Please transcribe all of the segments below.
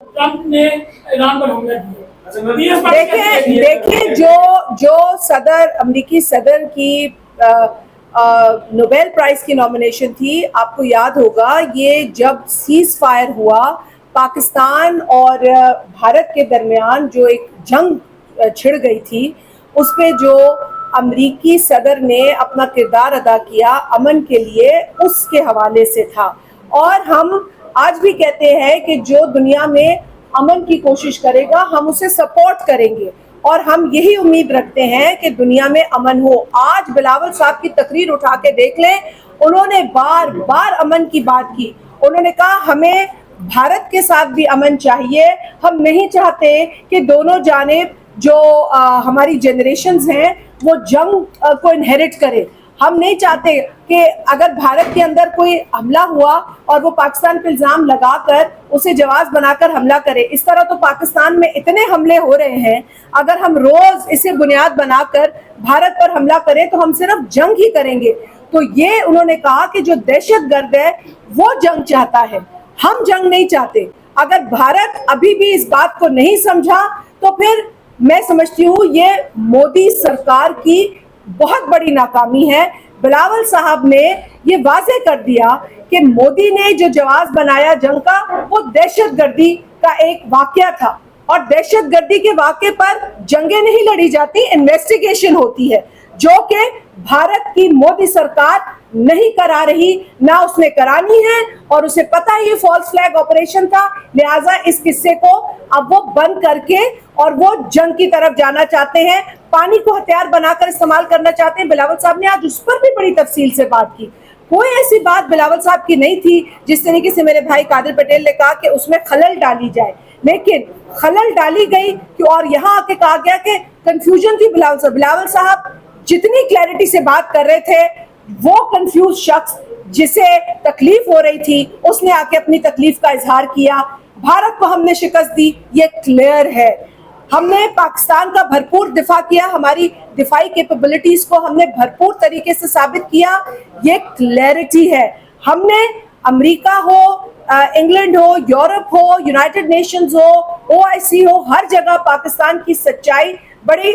Trump ने Iran पर हमला किया। देखिए जो सदर अमेरिकी सदर की नोबेल प्राइज की नॉमिनेशन थी, आपको याद होगा ये जब सीज फायर हुआ पाकिस्तान और भारत के दरमियान जो एक जंग छिड़ गई थी, उस पे जो अमेरिकी सदर ने अपना किरदार अदा किया अमन के लिए, उसके हवाले से था। और हम आज भी कहते हैं कि जो दुनिया में अमन की कोशिश करेगा हम उसे सपोर्ट करेंगे, और हम यही उम्मीद रखते हैं कि दुनिया में अमन हो। आज बिलावल साहब की तकरीर उठा के देख लें, उन्होंने बार बार अमन की बात की। उन्होंने कहा हमें भारत के साथ भी अमन चाहिए, हम नहीं चाहते कि दोनों जानिब जो हमारी जनरेशन्स हैं वो जंग को इनहेरिट करें। हम नहीं चाहते कि अगर भारत के अंदर कोई हमला हुआ और वो पाकिस्तान पे इल्ज़ाम लगाकर उसे जवाब बनाकर हमला करे। इस तरह तो पाकिस्तान में इतने हमले हो रहे हैं, अगर हम रोज़ इसे बुनियाद बनाकर भारत पर हमला करें तो हम सिर्फ जंग ही करेंगे। तो ये उन्होंने कहा कि जो दहशतगर्द है वो जंग चाहता है, हम जंग नहीं चाहते। अगर भारत अभी भी इस बात को नहीं समझा तो फिर मैं समझती हूँ ये मोदी सरकार की बहुत बड़ी नाकामी है। बिलावल साहब ने ये वाज़ेह कर दिया कि मोदी ने जो जवाब बनाया जंग का वो दहशतगर्दी का एक वाक़या था, और दहशतगर्दी के वाक़े पर जंगें नहीं लड़ी जाती, इन्वेस्टिगेशन होती है, जो कि भारत की मोदी सरकार नहीं करा रही, ना उसने करानी है, और उसे पता है ये फॉल्स फ्लैग ऑपरेशन था। लिहाजा इस किस्से को अब वो बंद करके और वो जंग की तरफ जाना चाहते हैं, पानी को हथियार बनाकर इस्तेमाल करना चाहते हैं। बिलावल साहब ने आज उस पर भी बड़ी तफसील से बात की। कोई ऐसी बात बिलावल साहब की नहीं थी जिस तरीके से मेरे भाई कादिर पटेल ने कहा कि उसमें खलल डाली जाए, लेकिन खलल डाली गई कि और यहाँ आके कहा गया कि कंफ्यूजन थी। बिलावल साहब जितनी क्लैरिटी से बात कर रहे थे, वो कंफ्यूज शख्स जिसे तकलीफ हो रही थी उसने आके अपनी तकलीफ का इजहार किया। भारत को हमने शिकस्त दी, ये क्लियर है। हमने पाकिस्तान का भरपूर दिफा किया, हमारी दिफाई कैपेबिलिटीज को हमने भरपूर तरीके से साबित किया, ये क्लैरिटी है। हमने अमेरिका हो, इंग्लैंड हो, यूरोप हो, यूनाइटेड नेशंस हो, OIC हो, हर जगह पाकिस्तान की सच्चाई बड़ी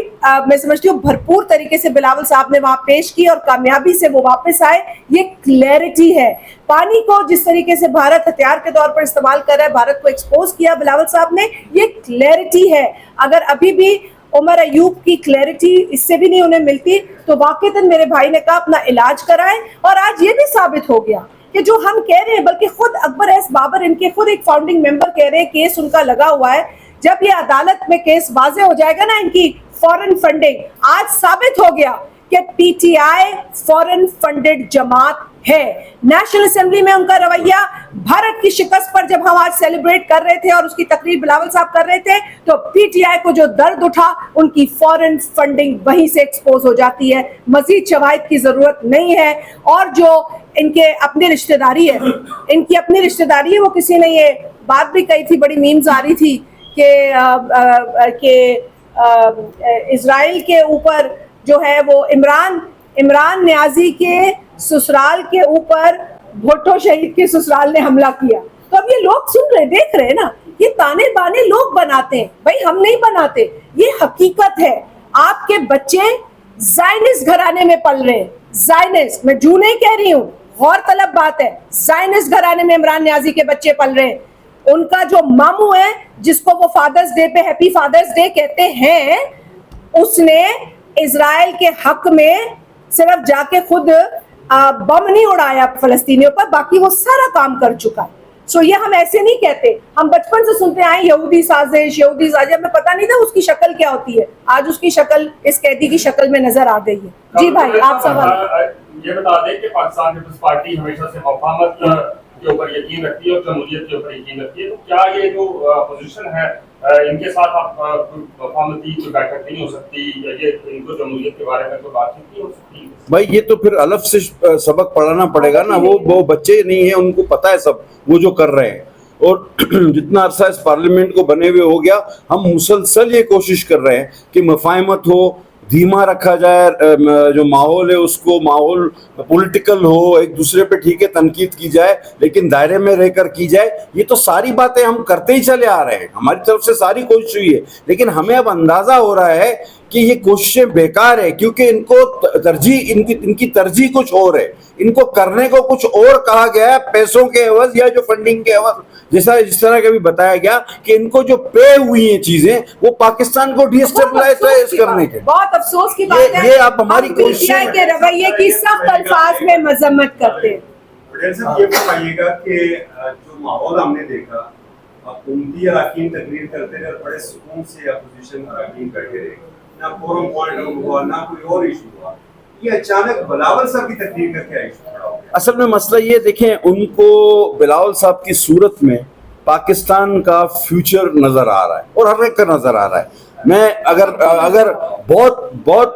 मैं समझती हूँ भरपूर तरीके से बिलावल साहब ने वहां पेश की और कामयाबी से वो वापस आए, ये क्लैरिटी है। पानी को जिस तरीके से भारत हथियार के तौर पर इस्तेमाल कर रहा है, भारत को एक्सपोज किया बिलावल साहब ने, ये क्लैरिटी है। अगर अभी भी उमर अयूब की क्लैरिटी इससे भी नहीं उन्हें मिलती तो वाकईतन मेरे भाई ने कहा अपना इलाज कराएं। और आज ये भी साबित हो गया कि जो हम कह रहे हैं, बल्कि खुद अकबर एस बाबर इनके खुद एक फाउंडिंग मेंबर कह रहे हैं, केस उनका लगा हुआ है, जब ये अदालत में केस वाज़ेह हो जाएगा ना इनकी फॉरेन फंडिंग, आज साबित हो गया कि PTI फॉरेन फंडेड जमात है। नेशनल असेंबली में उनका रवैया, भारत की शिकस्त पर जब हम आज सेलिब्रेट कर रहे थे और उसकी तकरीर बिलावल साहब कर रहे थे, तो PTI को जो दर्द उठा, उनकी फॉरेन फंडिंग वहीं से एक्सपोज हो जाती है। मजीद शवाहिद की जरूरत नहीं है। और जो इनके अपनी रिश्तेदारी है, इनकी अपनी रिश्तेदारी है, वो किसी ने ये बात भी कही थी, बड़ी मीम्स आ रही थी कि इजराइल के ऊपर जो है वो इमरान न्याजी के ससुराल के ऊपर भुट्टो शहीद के ससुराल ने हमला किया। तो अब ये लोग सुन रहे, देख रहे हैं ना, ये ताने बाने लोग बनाते हैं, भाई हम नहीं बनाते, ये हकीकत है। आपके बच्चे ज़ायनिस्ट घराने में पल रहे हैं, ज़ायनिस्ट, मैं झूठ नहीं कह रही हूँ, गौरतलब बात है, ज़ायनिस्ट घराने में इमरान न्याजी के बच्चे पल रहे हैं। उनका जो मामू है, जिसको वो फादर्स डे पे हैप्पी फादर्स डे कहते हैं, उसने इजराइल के हक में सिर्फ जाके खुद बम नहीं उड़ाया फलस्तीनियों पर, बाकी वो सारा काम कर चुका है। सो ये हम ऐसे नहीं कहते, हम बचपन से सुनते आए यहूदी साजिश, यहूदी साजिश, हमें पता नहीं था उसकी शक्ल क्या होती है। आज उसकी शक्ल इस कैदी की शक्ल में नजर आ गई है। जी भाई, आप सवाल। ये बता दें कि पाकिस्तान पीपल्स पार्टी हमेशा से मफाहमत के ऊपर यकीन रखती है और जमहूरियत के ऊपर यकीन रखती है, तो क्या ये जो पोजीशन है इनके साथ आप मफाहमती कोई बैठक नहीं हो सकती, या ये इनको जमहूरियत के बारे में कोई बातचीत नहीं हो सकती? भाई ये तो फिर अलग से सबक पढ़ाना पड़ेगा ना, वो बच्चे नहीं है, उनको पता है सब वो जो कर रहे हैं। और जितना अरसा इस पार्लियामेंट को बने हुए हो गया, हम मुसलसल ये कोशिश कर रहे हैं कि मफाहमत हो, धीमा रखा जाए, जो माहौल है उसको माहौल पॉलिटिकल हो, एक दूसरे पे ठीक है तनकीद की जाए लेकिन दायरे में रहकर की जाए। ये तो सारी बातें हम करते ही चले आ रहे हैं, हमारी तरफ से सारी कोशिश हुई है, लेकिन हमें अब अंदाजा हो रहा है कि ये कोशिशें बेकार है, क्योंकि इनको तरजीह इनकी तरजीह कुछ और है, इनको करने को कुछ और कहा गया है पैसों के एवज या जो फंडिंग के एवज, जैसा जिस तरह का भी बताया गया कि इनको जो पे हुई हैं चीजें वो पाकिस्तान को डिस्टेबलाइज करने के। बहुत अफसोस की बात है, ये आप हमारी पीटीआई के रवैये की सख्त अल्फाज में मजम्मत करते हैं। पटेल साहब ये बताइएगा कि जो माहौल हमने देखा, हुकूमती अरकान तकरीर करते रहे और बड़े सुकून से अपोजिशन अरकान बैठे रहे, ना कोरम पॉइंट हुआ ना कोई और इशू हुआ, ये अचानक बिलावल साहब की तकरीर का क्या इशू खड़ा हो गया? असल में मसला ये देखें, उनको बिलावल साहब की सूरत में पाकिस्तान का फ्यूचर नजर आ रहा है और हर एक का नजर आ रहा है। मैं अगर बहुत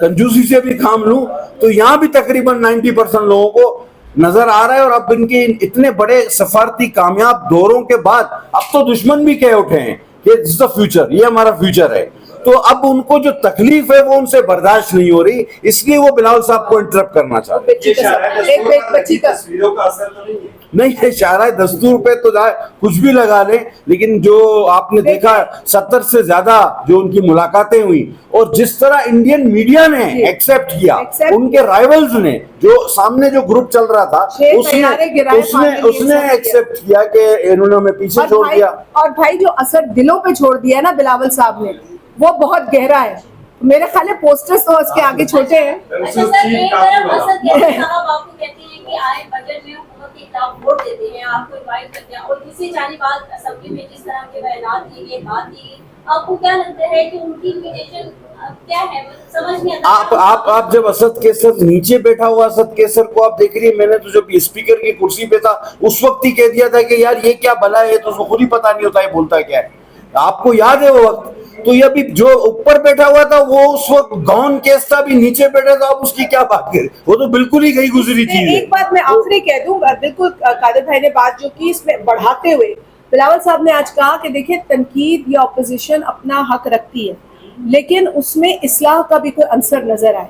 कंजूसी से भी काम लूं तो यहाँ भी तकरीबन 90% लोगों को नजर आ रहा है। और अब इनके इतने बड़े सफारती कामयाब दौरों के बाद अब तो दुश्मन भी कह उठे हैं कि दिस द फ्यूचर, ये हमारा फ्यूचर है। तो अब उनको जो तकलीफ है वो उनसे बर्दाश्त नहीं हो रही, इसलिए वो बिलावल साहब को इंटरप्ट करना चाहते हैं। तस्वीरों का असर तो नहीं है? नहीं, इशारा दस्तूर पे तो कुछ भी लगा लें, लेकिन जो आपने देखा 70 से ज्यादा जो उनकी मुलाकातें हुई और जिस तरह इंडियन मीडिया ने एक्सेप्ट किया, उनके राइवल्स ने, जो सामने जो ग्रुप चल रहा था उसने एक्सेप्ट किया कि इन्होंने हमें पीछे छोड़ दिया। और भाई जो असर दिलों पे छोड़ दिया ना बिलावल साहब ने, वो बहुत गहरा है। मेरे ख्याल है पोस्टर्स तो उसके आगे छोटे हैं। अच्छा सर, एक तरफ असद साहब आपको कहते हैं कि आए बजट में हुकूमत के खिलाफ वोट देते हैं, आपको इनवाइट करते हैं, और दूसरी जानिब असेंबली में जिस तरह के बयान दिए गए, बात दी गई, आपको क्या लगता है कि उनकी इन्विटेशन क्या है? समझ नहीं आता। आप जब असद केसर नीचे बैठा हुआ असद केसर को आप देख रही है, मैंने तो जब स्पीकर की कुर्सी पे था उस वक्त ही कह दिया था कि यार ये क्या भला है, तो उसको खुद ही पता नहीं होता है बोलता क्या है। आपको याद है वो वक्त? तो ये भी जो ऊपर बैठा हुआ था वो उस वक्त गौन केस था, भी नीचे बैठा था, अब उसकी क्या बात करें, वो तो बिल्कुल ही गई गुजरी चीज है। एक बात मैं आखिरी कह दूं, बिल्कुल कादिर भाई ने बात जो की इसमें बढ़ाते हुए बिलावल साहब ने आज कहा कि देखिए तनकीद या अपोजिशन अपना हक रखती है, लेकिन उसमें इस्लाह का भी कोई अंसर नजर आए।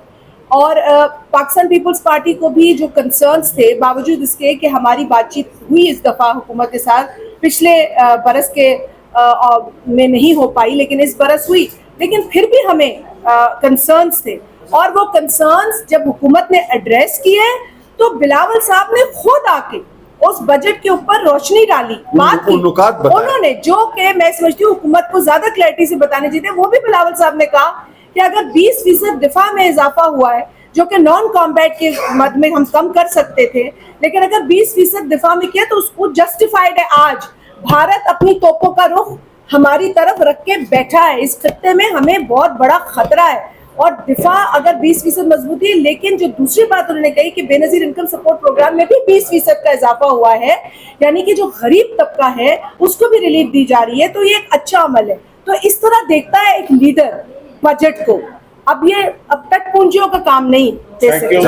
और पाकिस्तान पीपल्स पार्टी को भी जो कंसर्न्स थे, बावजूद इसके कि हमारी बातचीत हुई इस दफ़ा हुकूमत के साथ, पिछले बरस के में नहीं हो पाई लेकिन इस बरस हुई, लेकिन फिर भी हमें कंसर्न्स थे। और वो कंसर्न्स जब हुकूमत ने एड्रेस किए तो बिलावल साहब ने खुद आके उस बजट के ऊपर रोशनी डाली, बात की उन्होंने, जो कि मैं समझती हूँ हुकूमत को ज्यादा क्लैरिटी से बताने चाहिए। वो भी बिलावल साहब ने कहा कि अगर 20% दिफा में इजाफा हुआ है, जो कि नॉन कॉम्बैट के मद में हम कम कर सकते थे, लेकिन अगर 20% दिफा में किया तो उसको जस्टिफाइड है। आज भारत अपनी तोपों का रुख हमारी तरफ रख के बैठा है, इस खत्ते में हमें बहुत बड़ा खतरा है। और दिफा अगर 20% मजबूती है, लेकिन जो दूसरी बात उन्होंने कही कि बेनजीर इनकम सपोर्ट प्रोग्राम में भी 20% का इजाफा हुआ है, यानी कि जो गरीब तबका है उसको भी रिलीफ दी जा रही है, तो ये एक अच्छा अमल है। तो इस तरह देखता है एक लीडर बजट को। अब ये अब तक पूंजियों का काम नहीं। Thank you.